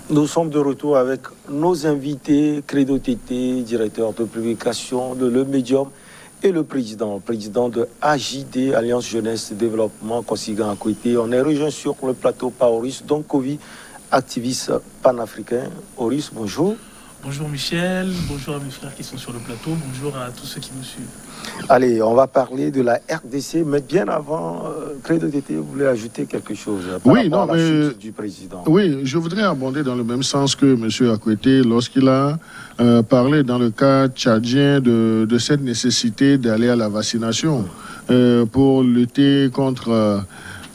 Nous sommes de retour avec nos invités, Credo Tété, directeur de publication de Le Médium, et le président de AJD, Alliance Jeunesse Développement, Kosigan Akwete. On est rejoint sur le plateau par Oris Donkovi, activiste panafricain. Oris, bonjour. Bonjour Michel, bonjour à mes frères qui sont sur le plateau, bonjour à tous ceux qui nous suivent. Allez, on va parler de la RDC, mais bien avant, Credo Tété voulait ajouter quelque chose par rapport à la chute du président. Oui, je voudrais abonder dans le même sens que M. Akwete lorsqu'il a parlé dans le cas tchadien de cette nécessité d'aller à la vaccination pour lutter contre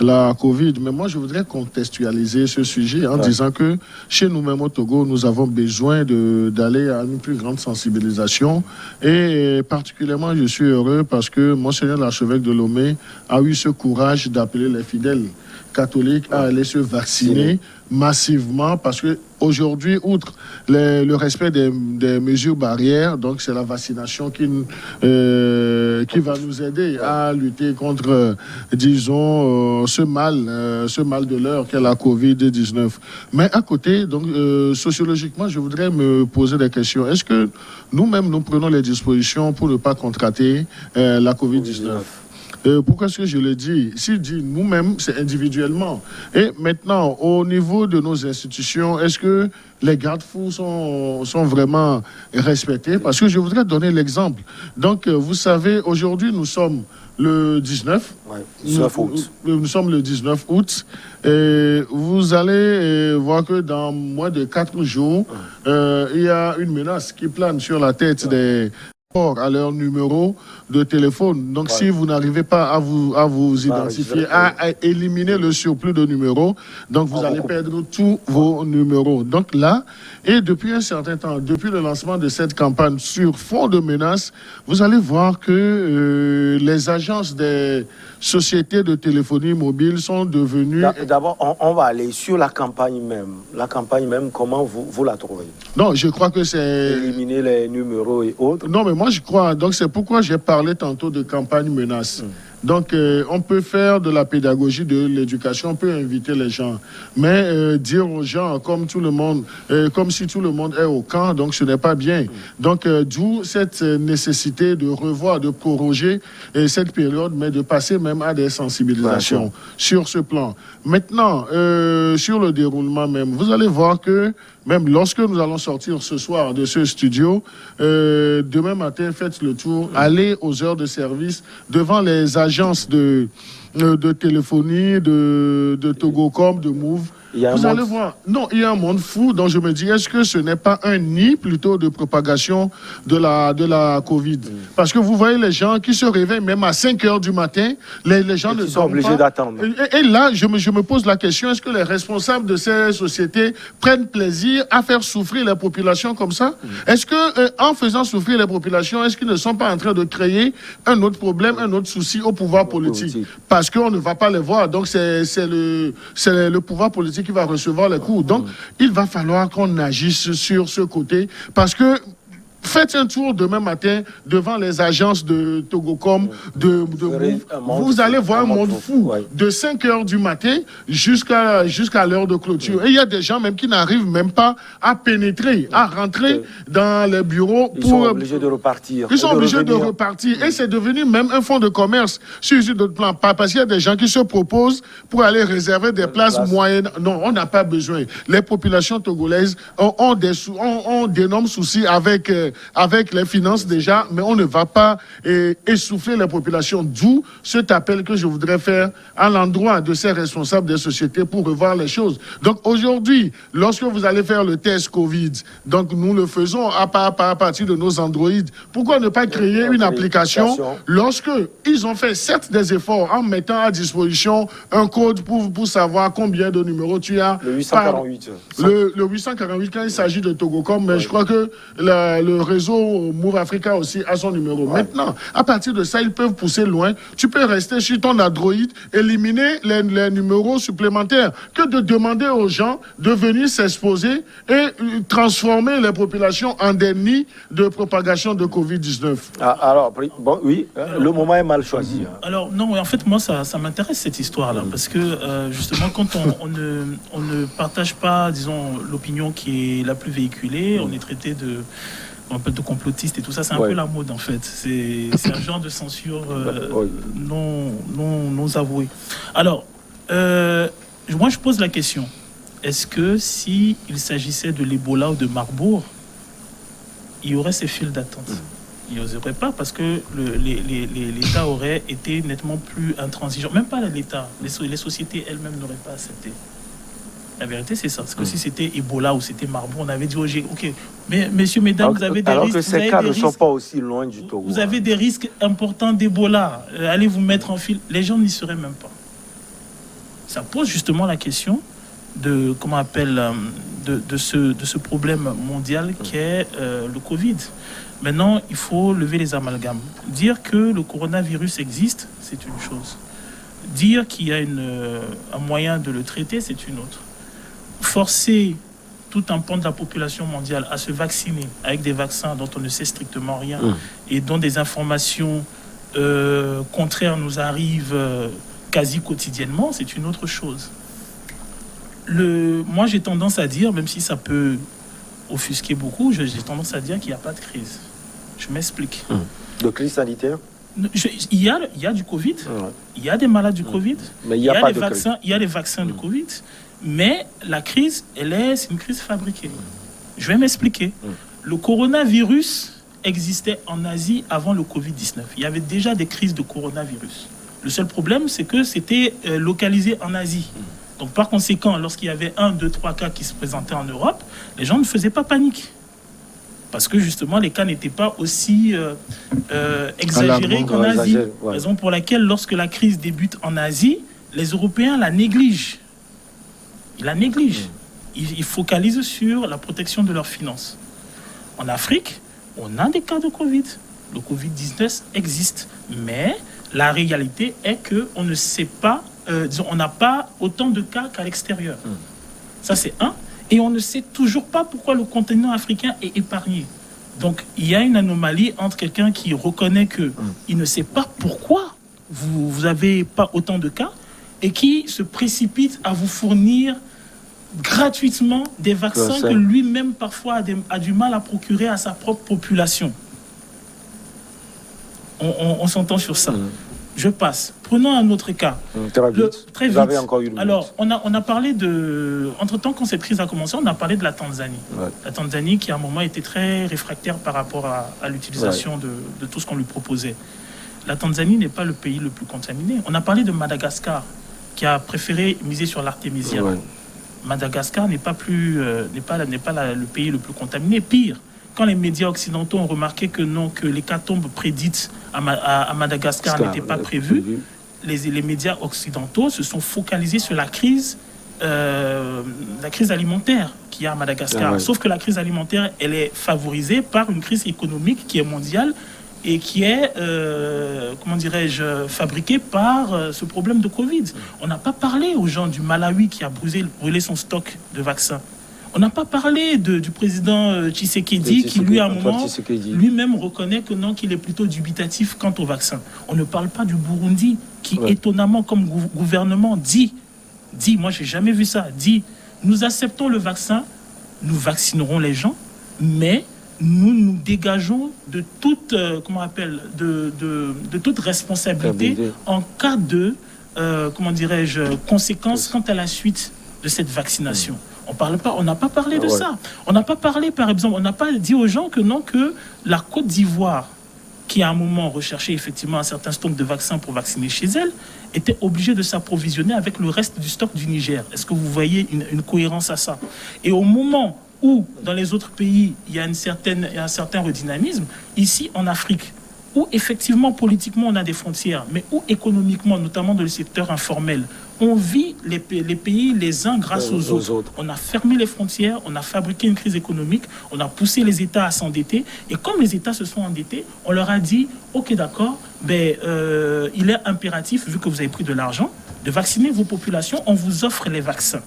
la Covid. Mais moi, je voudrais contextualiser ce sujet en disant que chez nous-mêmes au Togo, nous avons besoin d'aller à une plus grande sensibilisation. Et particulièrement, je suis heureux parce que Monseigneur l'archevêque de Lomé a eu ce courage d'appeler les fidèles catholiques à aller se vacciner massivement, parce que aujourd'hui, outre le respect des mesures barrières, donc c'est la vaccination qui va nous aider à lutter contre, disons, ce mal de l'heure qu'est la Covid-19. Mais à côté, donc sociologiquement, je voudrais me poser des questions. Est-ce que nous-mêmes, nous prenons les dispositions pour ne pas contracter la Covid-19? Pourquoi est-ce que je le dis? Si je dis nous-mêmes, c'est individuellement. Et maintenant, au niveau de nos institutions, est-ce que les garde-fous sont vraiment respectés? Parce que je voudrais donner l'exemple. Donc, vous savez, aujourd'hui, nous sommes le 19. Ouais, 19 août. Nous sommes le 19 août. Et vous allez voir que dans moins de 4 jours, il y a une menace qui plane sur la tête des à leur numéro de téléphone. Donc, si vous n'arrivez pas à vous identifier, à éliminer le surplus de numéros, donc vous allez perdre tous vos numéros. Donc là, et depuis un certain temps, depuis le lancement de cette campagne sur fond de menaces, vous allez voir que les agences des sociétés de téléphonie mobile sont devenues... D'abord, on va aller sur la campagne même. La campagne même, comment vous la trouvez? Non, je crois que c'est... Éliminer les numéros et autres. Non, mais moi, je crois. Donc, c'est pourquoi j'ai parlé tantôt de campagne menace. Donc, on peut faire de la pédagogie, de l'éducation, on peut inviter les gens. Mais dire aux gens, comme tout le monde, comme si tout le monde est au camp, donc ce n'est pas bien. Donc, d'où cette nécessité de revoir, de proroger cette période, mais de passer même à des sensibilisations sur ce plan. Maintenant, sur le déroulement même, vous allez voir que même lorsque nous allons sortir ce soir de ce studio, demain matin, faites le tour, allez aux heures de service devant les agences de téléphonie, de Togocom, de Move. Vous allez voir, non, il y a un monde fou, donc je me dis, est-ce que ce n'est pas un nid plutôt de propagation de la Covid? Parce que vous voyez les gens qui se réveillent même à 5 heures du matin, les gens ne sont obligés d'attendre. Et là, je me pose la question, est-ce que les responsables de ces sociétés prennent plaisir à faire souffrir les populations comme ça? Est-ce que, en faisant souffrir les populations, est-ce qu'ils ne sont pas en train de créer un autre problème, un autre souci au pouvoir politique? Parce qu'on ne va pas les voir, donc c'est le pouvoir politique qui va recevoir les coups. Donc, il va falloir qu'on agisse sur ce côté, parce que faites un tour demain matin devant les agences de Togocom, de Move. Vous allez voir un monde fou de 5 heures du matin jusqu'à l'heure de clôture. Et il y a des gens même qui n'arrivent même pas à pénétrer, à rentrer dans les bureaux. Ils sont obligés de repartir. Ils sont obligés de repartir. Et c'est devenu même un fonds de commerce sur d'autres plans. Parce qu'il y a des gens qui se proposent pour aller réserver des places moyennes. Non, on n'a pas besoin. Les populations togolaises ont d'énormes soucis avec les finances déjà, mais on ne va pas essouffler les populations. D'où cet appel que je voudrais faire à l'endroit de ces responsables des sociétés pour revoir les choses. Donc aujourd'hui, lorsque vous allez faire le test Covid, donc nous le faisons à partir de nos Android, pourquoi ne pas créer une application lorsque ils ont fait certes des efforts en mettant à disposition un code pour savoir combien de numéros tu as. Le 848. Le 848 quand il s'agit de Togocom, mais je crois que le réseau Move Africa aussi a son numéro. Ouais. Maintenant, à partir de ça, ils peuvent pousser loin. Tu peux rester sur ton Android, éliminer les numéros supplémentaires, que de demander aux gens de venir s'exposer et transformer les populations en des nids de propagation de Covid-19. Alors, bon, oui, le moment est mal choisi. Alors, non, en fait, moi, ça m'intéresse cette histoire-là, parce que, justement, quand on ne partage pas, disons, l'opinion qui est la plus véhiculée, on est traité de complotiste et tout ça, c'est un peu la mode, en fait. C'est un genre de censure non avouée. Alors, moi, je pose la question. Est-ce que s'il s'agissait de l'Ebola ou de Marburg, il y aurait ces files d'attente? Il n'y aurait pas, parce que l'État aurait été nettement plus intransigeant. Même pas l'État, les sociétés elles-mêmes n'auraient pas accepté. La vérité, c'est ça. Parce que si c'était Ebola ou c'était Marburg, on avait dit, ok, mais messieurs, mesdames, vous avez des risques. Alors que ces cas ne sont pas aussi loin du Togo. Vous avez des risques importants d'Ebola. Allez vous mettre en file. Les gens n'y seraient même pas. Ça pose justement la question de ce problème mondial qui est le Covid. Maintenant, il faut lever les amalgames. Dire que le coronavirus existe, c'est une chose. Dire qu'il y a un moyen de le traiter, c'est une autre. Forcer tout un pan de la population mondiale à se vacciner avec des vaccins dont on ne sait strictement rien et dont des informations contraires nous arrivent quasi quotidiennement, c'est une autre chose. Moi, j'ai tendance à dire, même si ça peut offusquer beaucoup, j'ai tendance à dire qu'il n'y a pas de crise. Je m'explique. De crise sanitaire? Il y a du Covid, il y a des malades du Covid, mais il y a les vaccins du Covid, mais la crise, c'est une crise fabriquée. Je vais m'expliquer. Le coronavirus existait en Asie avant le Covid-19. Il y avait déjà des crises de coronavirus. Le seul problème, c'est que c'était localisé en Asie. Donc, par conséquent, lorsqu'il y avait 1, 2, 3 cas qui se présentaient en Europe, les gens ne faisaient pas panique. Parce que, justement, les cas n'étaient pas aussi exagérés qu'en Asie. Raison pour laquelle, lorsque la crise débute en Asie, les Européens la négligent. Ils la négligent. Ils focalisent sur la protection de leurs finances. En Afrique, on a des cas de Covid. Le Covid-19 existe. Mais la réalité est qu'on ne sait pas, on n'a pas autant de cas qu'à l'extérieur. Ça, c'est un. Et on ne sait toujours pas pourquoi le continent africain est épargné. Donc, il y a une anomalie entre quelqu'un qui reconnaît qu'il ne sait pas pourquoi vous n'avez pas autant de cas et qui se précipite à vous fournir gratuitement des vaccins que lui-même, parfois, a du mal à procurer à sa propre population. On s'entend sur ça. Je passe. Prenons un autre cas. Très vite. Vous avez encore une minute. Alors, on a parlé de... Entre-temps, quand cette crise a commencé, on a parlé de la Tanzanie. La Tanzanie qui, à un moment, était très réfractaire par rapport à l'utilisation de tout ce qu'on lui proposait. La Tanzanie n'est pas le pays le plus contaminé. On a parlé de Madagascar, qui a préféré miser sur l'artémisia. Madagascar n'est pas le pays le plus contaminé. Pire, quand les médias occidentaux ont remarqué que l'hécatombe prédite à Madagascar n'était pas prévue, les médias occidentaux se sont focalisés sur la crise alimentaire qu'il y a à Madagascar. Sauf que la crise alimentaire, elle est favorisée par une crise économique qui est mondiale et qui est, fabriquée par ce problème de Covid. On n'a pas parlé aux gens du Malawi qui a brûlé son stock de vaccins. On n'a pas parlé du président Tshisekedi qui, lui, à un moment, lui-même reconnaît qu'il est plutôt dubitatif quant au vaccin. On ne parle pas du Burundi qui, étonnamment, comme gouvernement, dit, moi, j'ai jamais vu ça, dit, nous acceptons le vaccin, nous vaccinerons les gens, mais nous nous dégageons de toute, de toute responsabilité en cas de, conséquences quant à la suite de cette vaccination. On n'a pas parlé de ça. On n'a pas parlé, par exemple, on n'a pas dit aux gens que la Côte d'Ivoire, qui à un moment recherchait effectivement un certain stock de vaccins pour vacciner chez elle, était obligée de s'approvisionner avec le reste du stock du Niger. Est-ce que vous voyez une cohérence à ça? Et au moment où, dans les autres pays, il y a un certain redynamisme, ici en Afrique, où effectivement politiquement on a des frontières, mais où économiquement, notamment dans le secteur informel, on vit les pays les uns grâce aux autres. On a fermé les frontières, on a fabriqué une crise économique, on a poussé les États à s'endetter. Et comme les États se sont endettés, on leur a dit, ok d'accord, il est impératif, vu que vous avez pris de l'argent, de vacciner vos populations, on vous offre les vaccins.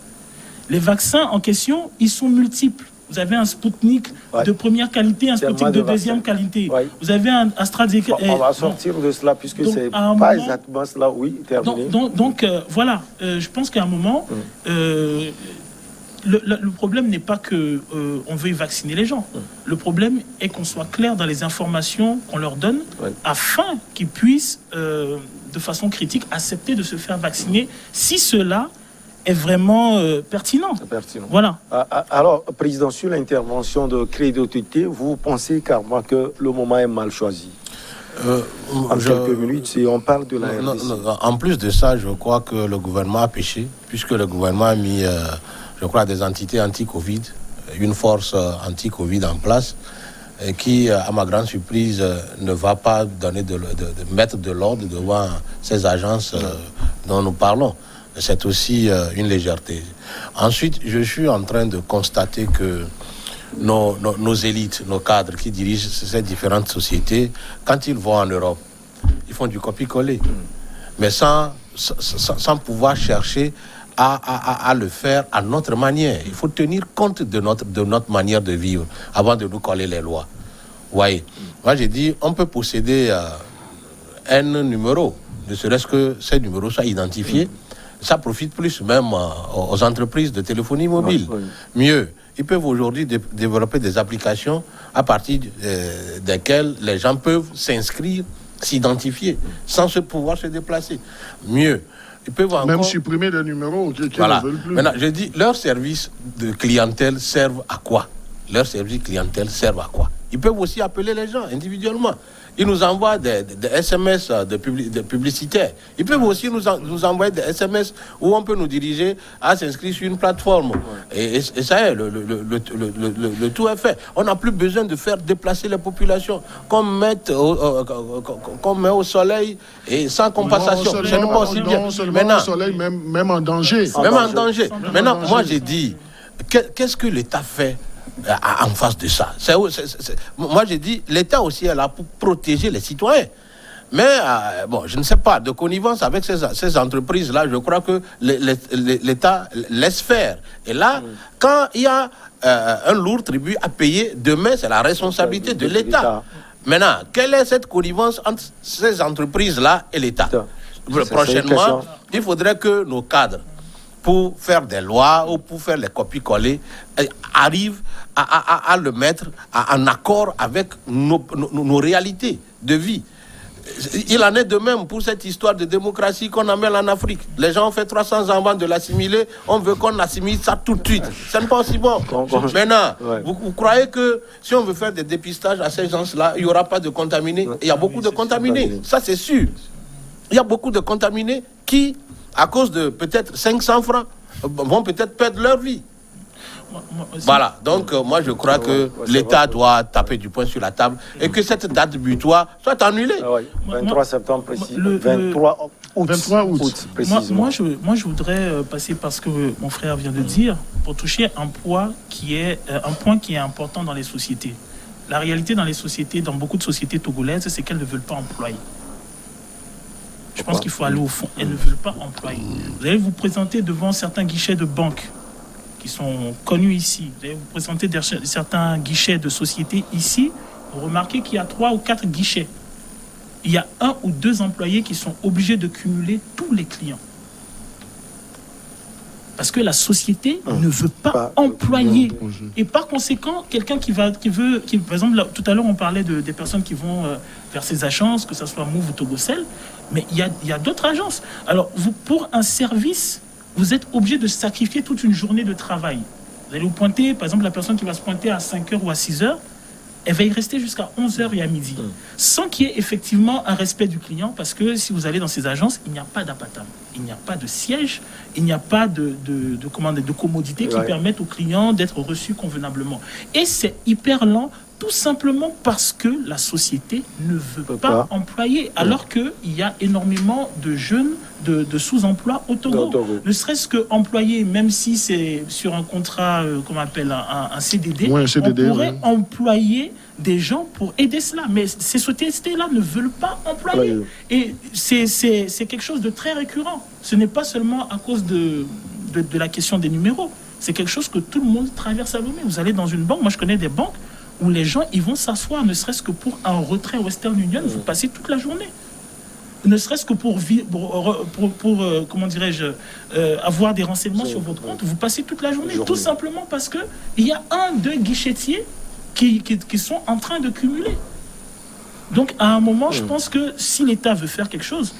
Les vaccins en question, ils sont multiples. Vous avez un Sputnik de première qualité, un Sputnik de deuxième qualité. Ouais. Vous avez un AstraZeneca. On va sortir de cela puisque c'est pas exactement cela. Oui, terminé. Donc voilà, je pense qu'à un moment, le problème n'est pas que on veuille vacciner les gens. Le problème est qu'on soit clair dans les informations qu'on leur donne afin qu'ils puissent, de façon critique, accepter de se faire vacciner si cela est vraiment pertinent. Voilà. Alors, Président, sur l'intervention de Credo TT, vous pensez carrément que le moment est mal choisi? En quelques minutes, si on parle de la RDC. Non, en plus de ça, je crois que le gouvernement a péché, puisque le gouvernement a mis, je crois, des entités anti-Covid, une force anti-Covid en place, qui, à ma grande surprise, ne va pas donner de mettre de l'ordre devant ces agences dont nous parlons. C'est aussi une légèreté. Ensuite, je suis en train de constater que nos élites, nos cadres qui dirigent ces différentes sociétés, quand ils vont en Europe, ils font du copier-coller, mais sans pouvoir chercher à le faire à notre manière. Il faut tenir compte de notre manière de vivre avant de nous coller les lois. Vous voyez, moi j'ai dit, on peut posséder un numéro, ne serait-ce que ces numéros soient identifiés. Ça profite plus même aux entreprises de téléphonie mobile. Mieux, ils peuvent aujourd'hui développer des applications à partir desquelles les gens peuvent s'inscrire, s'identifier, sans pouvoir se déplacer. Mieux, ils peuvent encore... Même supprimer des numéros qui voilà. ne veulent plus. Maintenant, je dis, leurs services de clientèle servent à quoi? Leurs services clientèle servent à quoi? Ils peuvent aussi appeler les gens individuellement. Ils nous envoient des SMS de publicitaires. Ils peuvent aussi nous envoyer des SMS où on peut nous diriger à s'inscrire sur une plateforme. Et ça y est, le tout est fait. On n'a plus besoin de faire déplacer les populations qu'on met au soleil et sans compensation. Ce n'est pas aussi bien. Maintenant, au soleil, même en danger. Même en danger. Maintenant, moi j'ai dit, qu'est-ce que l'État fait en face de ça? Moi j'ai dit, l'État aussi est là pour protéger les citoyens. Mais bon, je ne sais pas, de connivence avec ces entreprises-là, je crois que l'État laisse faire. Et là, quand il y a un lourd tribut à payer, demain c'est la responsabilité de l'État. Maintenant, quelle est cette connivence entre ces entreprises-là et l'État? Prochainement, il faudrait que nos cadres, pour faire des lois ou pour faire les copies-coller, arrivent à le mettre en accord avec nos réalités de vie. Il en est de même pour cette histoire de démocratie qu'on amène en Afrique. Les gens ont fait 300 ans avant de l'assimiler, on veut qu'on assimile ça tout de suite. Ce n'est pas aussi bon. Maintenant, vous croyez que si on veut faire des dépistages à ces gens-là, il n'y aura pas de contaminés? Il y a beaucoup de contaminés, ça c'est sûr. Il y a beaucoup de contaminés qui, à cause de peut-être 500 francs, vont peut-être perdre leur vie. Voilà, donc moi je crois que l'État doit taper du poing sur la table et que cette date butoir soit annulée. 23 septembre précis, 23 août précisément. Moi je voudrais passer par ce que mon frère vient de dire pour toucher un point qui est important dans les sociétés. La réalité dans les sociétés, dans beaucoup de sociétés togolaises, c'est qu'elles ne veulent pas employer. Je pense qu'il faut aller au fond. Elles ne veulent pas employer. Vous allez vous présenter devant certains guichets de banques qui sont connus ici. Vous allez vous présenter certains guichets de sociétés ici. Vous remarquez qu'il y a 3 ou 4 guichets. Il y a 1 ou 2 employés qui sont obligés de cumuler tous les clients. Parce que la société ne veut pas employer. Et par conséquent, quelqu'un qui veut... par exemple, là, tout à l'heure, on parlait des personnes qui vont vers ces agences, que ce soit Move ou Togocel, mais il y a d'autres agences. Alors, pour un service, vous êtes obligé de sacrifier toute une journée de travail. Vous allez vous pointer, par exemple, la personne qui va se pointer à 5h ou à 6h, elle va y rester jusqu'à 11h et à midi, sans qu'il y ait effectivement un respect du client, parce que si vous allez dans ces agences, il n'y a pas d'apatam, il n'y a pas de siège, il n'y a pas de commodités qui permettent aux clients d'être reçus convenablement. Et c'est hyper lent, tout simplement parce que la société ne veut pas employer, alors qu'il y a énormément de jeunes de sous-emploi au Togo. Ne serait-ce qu'employer, même si c'est sur un contrat, qu'on appelle un CDD, un CDD, on pourrait employer des gens pour aider cela. Mais ces sociétés-là ne veulent pas employer. Et c'est quelque chose de très récurrent. Ce n'est pas seulement à cause de la question des numéros. C'est quelque chose que tout le monde traverse à Lomé. Vous allez dans une banque, moi je connais des banques où les gens ils vont s'asseoir, ne serait-ce que pour un retrait Western Union, vous passez toute la journée. Ne serait-ce que pour comment dirais-je, avoir des renseignements sur votre compte, vous passez toute la journée. Tout simplement parce qu'il y a 1-2 guichetiers qui sont en train de cumuler. Donc à un moment, je pense que si l'État veut faire quelque chose,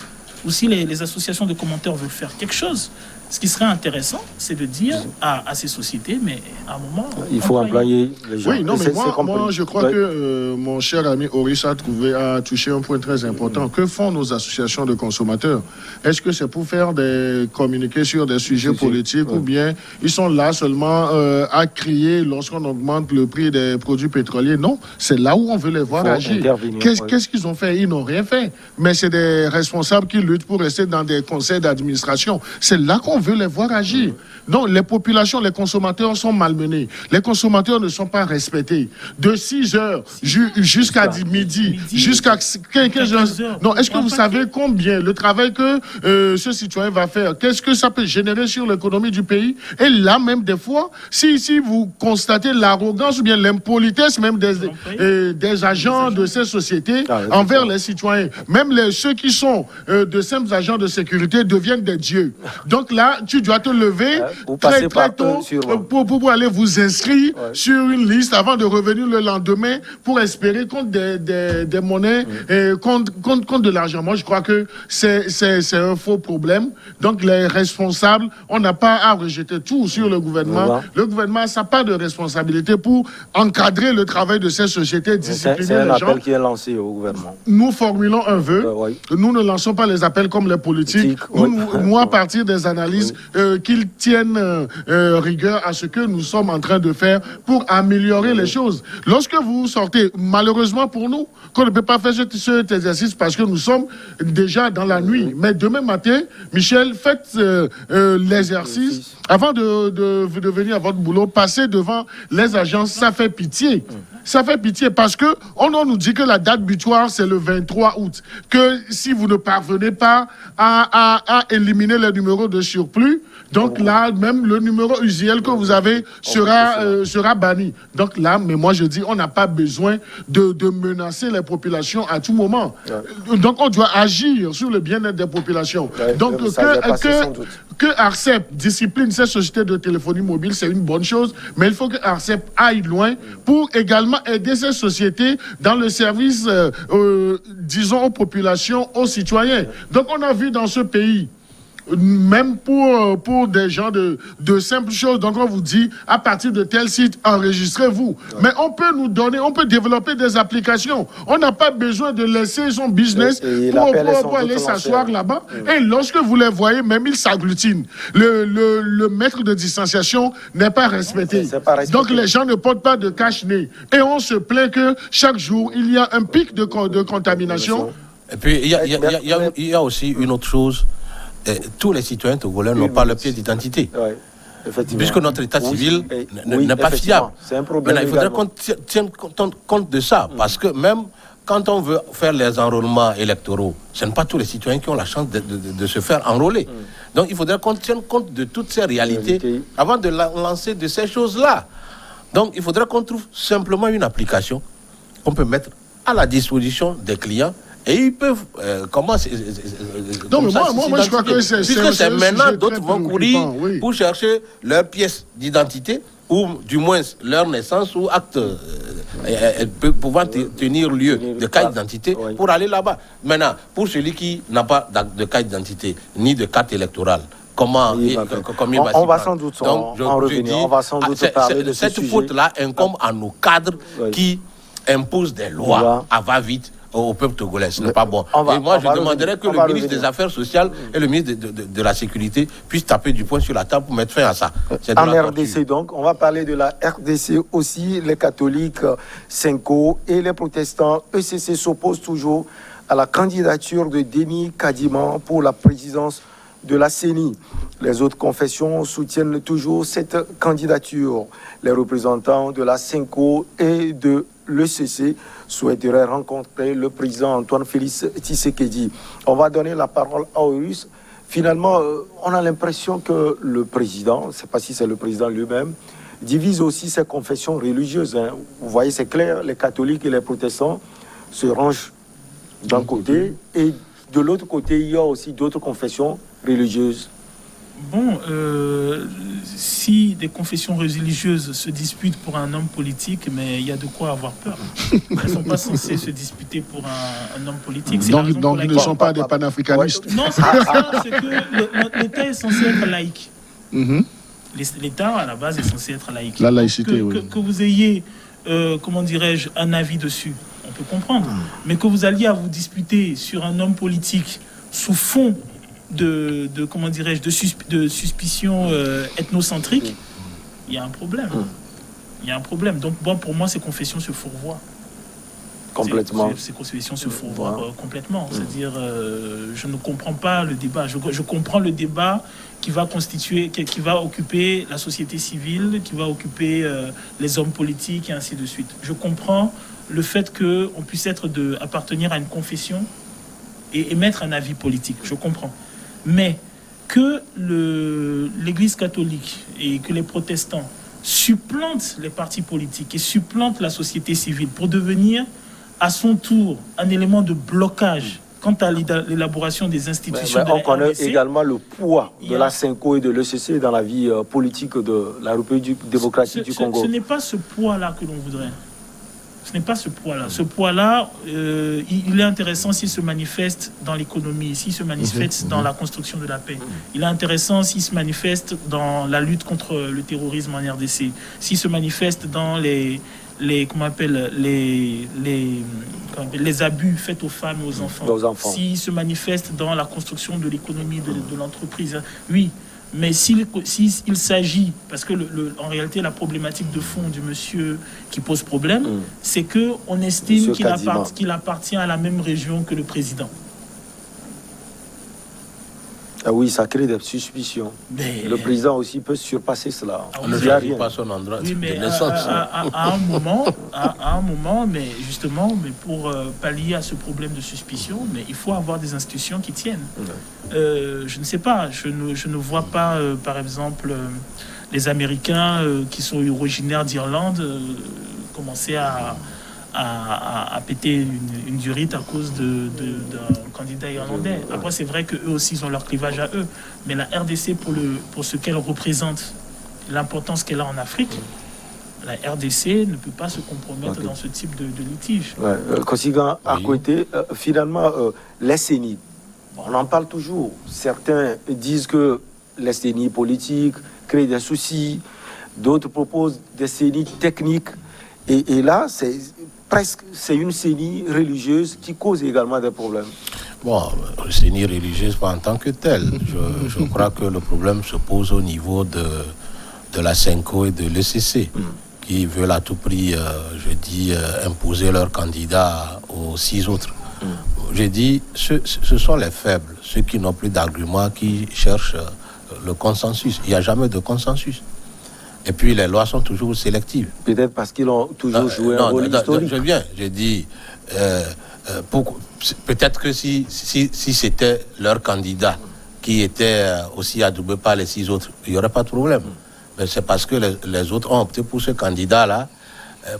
ou si les associations de commentaires veulent faire quelque chose, ce qui serait intéressant, c'est de dire à ces sociétés, mais à un moment... Il faut employer les gens. Oui, non, mais moi, je crois que mon cher ami Oris a touché un point très important. Que font nos associations de consommateurs? Est-ce que c'est pour faire des communiqués sur des sujets politiques ou bien ils sont là seulement à crier lorsqu'on augmente le prix des produits pétroliers? Non, c'est là où on veut les voir agir. Qu'est-ce qu'ils ont fait? Ils n'ont rien fait. Mais c'est des responsables qui luttent pour rester dans des conseils d'administration. C'est là qu'on veut les voir agir. Donc, les populations, les consommateurs sont malmenés. Les consommateurs ne sont pas respectés. De 6 heures jusqu'à midi, jusqu'à 15 heures. Non, est-ce que vous savez combien le travail que ce citoyen va faire, qu'est-ce que ça peut générer sur l'économie du pays? Et là, même des fois, si vous constatez l'arrogance ou bien l'impolitesse même des agents de ces sociétés envers les citoyens, même ceux qui sont de simples agents de sécurité deviennent des dieux. Donc là, tu dois te lever très tôt pour aller vous inscrire sur une liste avant de revenir le lendemain pour espérer contre des monnaies, contre de l'argent. Moi, je crois que c'est un faux problème. Donc, les responsables, on n'a pas à rejeter tout sur le gouvernement. Le gouvernement a sa part de responsabilité pour encadrer le travail de ces sociétés, discipliner les gens. C'est un appel qui est lancé au gouvernement. Nous formulons un vœu. Nous ne lançons pas les appels comme les politiques. Nous, à partir des analyses, qu'ils tiennent rigueur à ce que nous sommes en train de faire pour améliorer les choses. Lorsque vous sortez, malheureusement pour nous, qu'on ne peut pas faire cet exercice parce que nous sommes déjà dans la nuit. Mais demain matin, Michel, faites l'exercice. Avant de venir à votre boulot, passez devant les agences, ça fait pitié. Ça fait pitié parce que on nous dit que la date butoir, c'est le 23 août. Que si vous ne parvenez pas à éliminer les numéros de surplus, donc là, même le numéro usuel que vous avez sera banni. Donc là, mais moi je dis, on n'a pas besoin de menacer les populations à tout moment. Donc on doit agir sur le bien-être des populations. Donc que ARCEP discipline ces sociétés de téléphonie mobile, c'est une bonne chose, mais il faut que ARCEP aille loin pour également aider ces sociétés dans le service, disons, aux populations, aux citoyens. Donc on a vu dans ce pays, même pour des gens de simples choses. Donc on vous dit, à partir de tel site, enregistrez-vous. Mais on peut développer des applications. On n'a pas besoin de laisser son business pour aller s'asseoir là-bas. Et lorsque vous les voyez, même ils s'agglutinent. Le mètre de distanciation n'est pas respecté. Donc les gens ne portent pas de cache-nez. Et on se plaint que chaque jour, il y a un pic de contamination. Et puis, il y a aussi une autre chose. Tous les citoyens togolais n'ont pas leur pièce d'identité. Puisque notre état civil n'est pas fiable. C'est un problème. Maintenant, il faudrait qu'on tienne compte de ça. Parce que même quand on veut faire les enrôlements électoraux, ce n'est pas tous les citoyens qui ont la chance de se faire enrôler. Donc il faudrait qu'on tienne compte de toutes ces réalités avant de lancer de ces choses-là. Donc il faudrait qu'on trouve simplement une application qu'on peut mettre à la disposition des clients. Et ils peuvent commencer. Non, mais moi je crois que c'est maintenant d'autres vont courir pour chercher leur pièce d'identité ou du moins leur naissance ou acte pouvant tenir lieu de carte d'identité pour aller là-bas. Maintenant, pour celui qui n'a pas de carte d'identité ni de carte électorale, comment il va on va sans doute en revenir. On va sans doute parler de cette faute-là incombe à nos cadres qui imposent des lois à va-vite au peuple togolais. Ce n'est pas bon. Et moi, je demanderais que le ministre des Affaires sociales et le ministre de la Sécurité puissent taper du poing sur la table pour mettre fin à ça. En RDC, donc, on va parler de la RDC aussi. Les catholiques, Senko et les protestants ECC s'opposent toujours à la candidature de Denis Kadiman pour la présidence de la CENI. Les autres confessions soutiennent toujours cette candidature. Les représentants de la Senko et de l'ECC souhaiteraient rencontrer le président Antoine Félix Tshisekedi. On va donner la parole à Horus. Finalement, on a l'impression que le président, je ne sais pas si c'est le président lui-même, divise aussi ses confessions religieuses. Vous voyez, c'est clair, les catholiques et les protestants se rangent d'un côté et de l'autre côté, il y a aussi d'autres confessions religieuses. Bon, si des confessions religieuses se disputent pour un homme politique, mais il y a de quoi avoir peur. Elles ne sont pas censées se disputer pour un homme politique. Donc ils ne sont pas des panafricanistes. Non, c'est pas ça, c'est que l'État est censé être laïque. L'État, à la base, est censé être laïque. La laïcité, oui. Que vous ayez, comment dirais-je, un avis dessus, on peut comprendre. Mais que vous alliez à vous disputer sur un homme politique sous fond de comment dirais-je, de suspicion ethnocentrique, il y a un problème. Il y a un problème. Donc, bon, pour moi, ces confessions se fourvoient. Complètement. Ces confessions se fourvoient complètement. C'est-à-dire, je ne comprends pas le débat. Je comprends le débat qui va occuper la société civile, qui va occuper les hommes politiques et ainsi de suite. Je comprends le fait qu'on puisse appartenir à une confession et émettre un avis politique. Je comprends. Mais que l'Église catholique et que les protestants supplantent les partis politiques et supplantent la société civile pour devenir à son tour un élément de blocage quant à l'élaboration des institutions de la on connaît RDC, également le poids de la Senko et de l'ECC dans la vie politique de la République démocratique du Congo. Ce n'est pas ce poids-là que l'on voudrait. Ce n'est pas ce poids-là. Ce poids-là, il est intéressant s'il se manifeste dans l'économie, s'il se manifeste dans la construction de la paix. Il est intéressant s'il se manifeste dans la lutte contre le terrorisme en RDC, s'il se manifeste dans les abus faits aux femmes et aux enfants. S'il se manifeste dans la construction de l'économie de l'entreprise. Oui. Mais s'il s'agit, parce que en réalité la problématique de fond du monsieur qui pose problème, c'est qu'on estime qu'il appartient à la même région que le président. Ah oui, ça crée des suspicions. Mais le président aussi peut surpasser cela. On ne choisit pas son endroit de naissance. À un moment, mais justement, pour pallier à ce problème de suspicion, mais il faut avoir des institutions qui tiennent. Je ne sais pas, je ne vois pas, par exemple, les Américains qui sont originaires d'Irlande commencer à péter une durite à cause d'un candidat irlandais. Après, c'est vrai qu'eux aussi, ils ont leur clivage à eux. Mais la RDC, pour ce qu'elle représente, l'importance qu'elle a en Afrique, la RDC ne peut pas se compromettre dans ce type de litige. Kosigan, à côté, finalement, les CENI, on en parle toujours. Certains disent que les CENI politiques créent des soucis. D'autres proposent des CENI techniques. Et là, c'est une CENI religieuse qui cause également des problèmes. Bon, CENI religieuse pas en tant que telle. Je crois que le problème se pose au niveau de la Senko et de l'ECC, qui veulent à tout prix, imposer leurs candidats aux 6 autres. J'ai dit, ce sont les faibles, ceux qui n'ont plus d'arguments, qui cherchent le consensus. Il n'y a jamais de consensus. Et puis les lois sont toujours sélectives. Peut-être parce qu'ils ont toujours joué un rôle historique. J'ai dit, peut-être que si c'était leur candidat qui était aussi adoubé par les 6 autres, il n'y aurait pas de problème. Mais c'est parce que les autres ont opté pour ce candidat-là.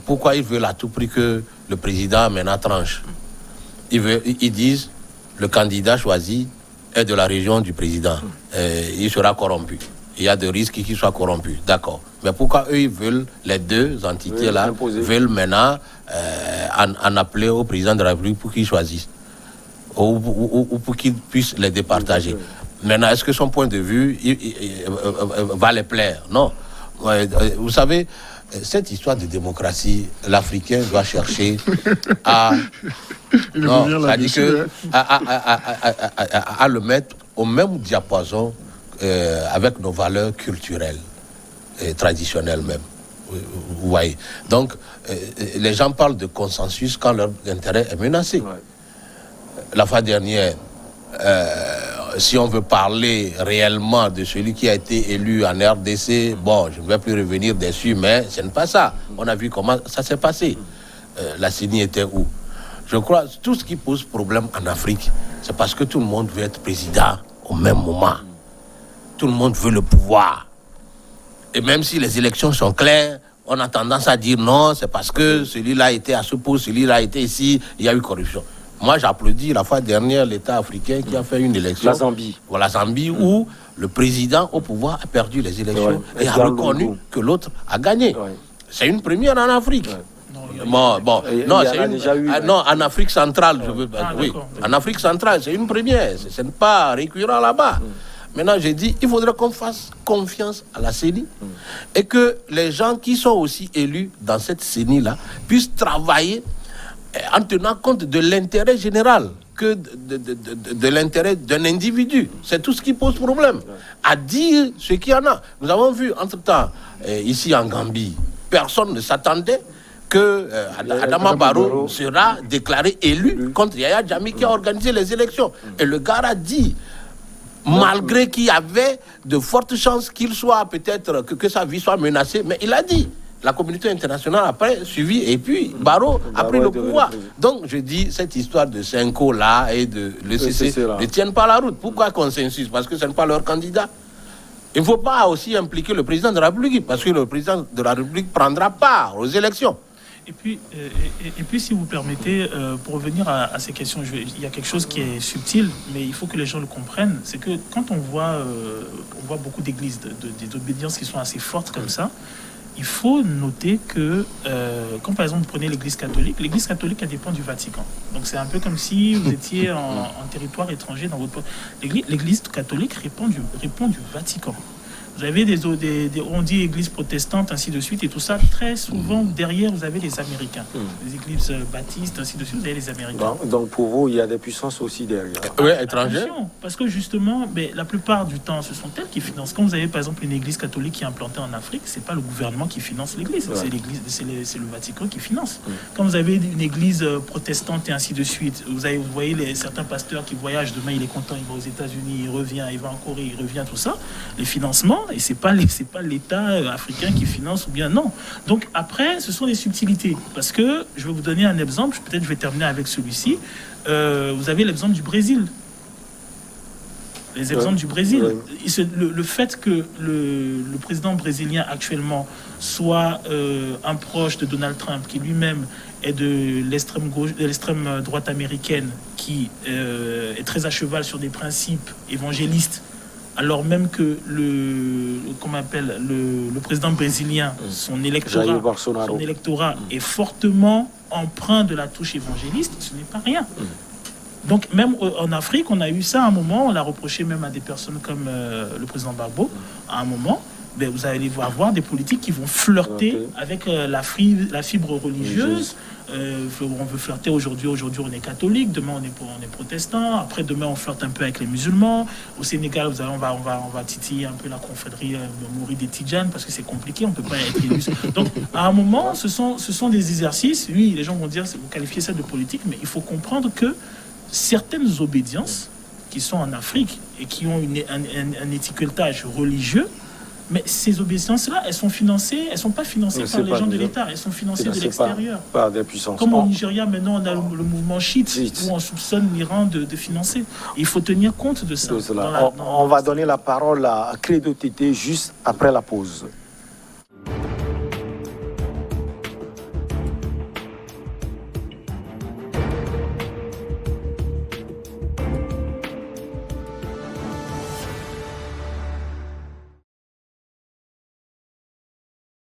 Pourquoi ils veulent à tout prix que le président maintenant tranche? Ils disent, le candidat choisi est de la région du président. Il sera corrompu. Il y a des risques qu'il soit corrompu. D'accord. Mais pourquoi eux, ils veulent, les deux entités-là, veulent maintenant en appeler au président de la République pour qu'il choisisse ou pour qu'il puisse les départager. Maintenant, est-ce que son point de vue va les plaire? Non. Vous savez, cette histoire de démocratie, l'Africain doit chercher à... non, c'est-à-dire que à le mettre au même diapason avec nos valeurs culturelles et traditionnelles même. Vous voyez. Donc, les gens parlent de consensus quand leur intérêt est menacé. Ouais. La fois dernière, si on veut parler réellement de celui qui a été élu en RDC, bon, je ne vais plus revenir dessus, mais ce n'est pas ça. On a vu comment ça s'est passé. La CENI était où? Je crois que tout ce qui pose problème en Afrique, c'est parce que tout le monde veut être président au même moment. Tout le monde veut le pouvoir. Et même si les élections sont claires, on a tendance à dire non, c'est parce que celui-là était à ce poste, celui-là était ici, il y a eu corruption. Moi, j'applaudis la fois dernière l'État africain qui a fait une élection. La Zambie. Voilà, Zambie, où le président au pouvoir a perdu les élections et a reconnu que l'autre a gagné. Ouais. C'est une première en Afrique. Ouais. Non, en Afrique centrale, je veux dire. Oui, en Afrique centrale, c'est une première. Ce n'est pas récurrent là-bas. Maintenant, j'ai dit, il faudrait qu'on fasse confiance à la CENI et que les gens qui sont aussi élus dans cette CENI-là puissent travailler en tenant compte de l'intérêt général que de l'intérêt d'un individu. C'est tout ce qui pose problème. À dire ce qu'il y en a. Nous avons vu, entre-temps, ici en Gambie, personne ne s'attendait que Adama Barrow sera déclaré élu contre Yaya Jammeh qui a organisé les élections. Et le gars a dit... malgré qu'il y avait de fortes chances qu'il soit peut-être, que sa vie soit menacée, mais il a dit, la communauté internationale après suivi, et puis Barrow a pris le pouvoir. Donc je dis, cette histoire de Senko là et de l'ECC ne tiennent pas la route. Pourquoi consensus? Parce que ce n'est pas leur candidat. Il ne faut pas aussi impliquer le président de la République, parce que le président de la République prendra part aux élections. Et puis, si vous permettez, pour revenir à ces questions, il y a quelque chose qui est subtil, mais il faut que les gens le comprennent. C'est que quand on voit beaucoup d'églises, d'obédiences qui sont assez fortes comme ça, il faut noter que, quand par exemple vous prenez l'église catholique, elle dépend du Vatican. Donc c'est un peu comme si vous étiez en territoire étranger dans votre... L'église catholique répond du Vatican. Vous avez on dit églises protestantes, ainsi de suite, et tout ça. Très souvent, derrière, vous avez les Américains. Les églises baptistes, ainsi de suite, vous avez les Américains. Donc pour vous, il y a des puissances aussi derrière. Oui, étrangères. Parce que justement, la plupart du temps, ce sont elles qui financent. Quand vous avez par exemple une église catholique qui est implantée en Afrique, c'est pas le gouvernement qui finance l'église, c'est le Vatican qui finance. Quand vous avez une église protestante et ainsi de suite, vous voyez certains pasteurs qui voyagent, demain il est content, il va aux États-Unis, il revient, il va en Corée, il revient, tout ça. Les financements, et c'est pas l'État africain qui finance ou bien non. Donc après, ce sont des subtilités. Parce que, je vais vous donner un exemple, peut-être je vais terminer avec celui-ci. Vous avez l'exemple du Brésil. Les exemples du Brésil. Le fait que le président brésilien actuellement soit un proche de Donald Trump, qui lui-même est de l'extrême gauche, de l'extrême droite américaine, qui est très à cheval sur des principes évangélistes, alors même que le président brésilien, son électorat est fortement empreint de la touche évangéliste, ce n'est pas rien. Donc même en Afrique, on a eu ça à un moment, on l'a reproché même à des personnes comme le président Gbagbo, à un moment. Vous allez avoir des politiques qui vont flirter avec la fibre religieuse. On veut flirter aujourd'hui on est catholique, demain on est protestant, après demain on flirte un peu avec les musulmans. Au Sénégal, on va titiller un peu la confrérie Mouri des Tidjanes parce que c'est compliqué, on ne peut pas être élu. Donc à un moment, ce sont des exercices. Oui, les gens vont dire, vous qualifiez ça de politique, mais il faut comprendre que certaines obédiences qui sont en Afrique et qui ont un étiquetage religieux, mais ces obédiences-là, elles sont financées, elles ne sont pas financées par les gens de l'État, elles sont financées de l'extérieur. Par des puissances. Comme au Nigeria, maintenant, on a le mouvement chiite, où on soupçonne l'Iran de financer. Et il faut tenir compte de ça. On va donner la parole à Credo Tété juste après la pause.